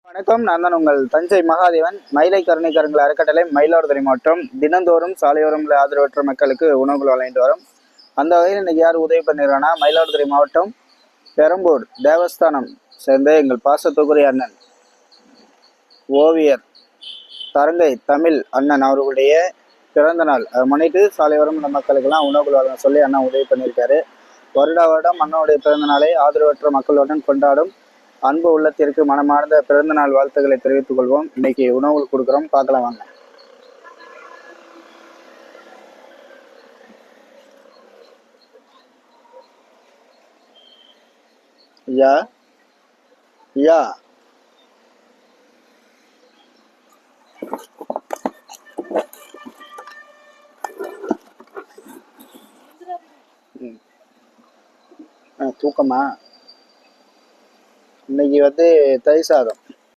வணக்கம். நான் தான் உங்கள் தஞ்சை மகாதேவன். மயிலை கருணைக்கரங்கள் அறக்கட்டளை மயிலாடுதுறை மாவட்டம் தினந்தோறும் சாலையோரம் ஆதரவற்ற மக்களுக்கு உணவுகள் வழங்கிட்டு வரும். அந்த வகையில் இன்னைக்கு யார் உதவி பண்ணிருக்காங்கன்னா, மயிலாடுதுறை மாவட்டம் பெரம்பூர் தேவஸ்தானம் சேர்ந்த எங்கள் பாசத்துக்குரிய அண்ணன் ஓவியர் தரங்கை தமிழ் அண்ணன் அவர்களுடைய பிறந்த நாள். அதை முன்னிட்டு சாலையோரம் உள்ள மக்களுக்கெல்லாம் உணவுகள் வழங்க சொல்லி அண்ணன் உதவி பண்ணியிருக்காரு. வருடம் அண்ணனுடைய பிறந்த நாளை ஆதரவற்ற மக்களுடன் கொண்டாடும் அன்பு உள்ளத்திற்கு மனமார்ந்த பிறந்த நாள் வாழ்த்துக்களை தெரிவித்துக் கொள்வோம். இன்னைக்கு உணவுகள் கொடுக்குறோம், பார்க்கலாம் வாங்க. ஐயா ஐயா தூக்கமா? இன்னைக்கு தயிர் சாதம்.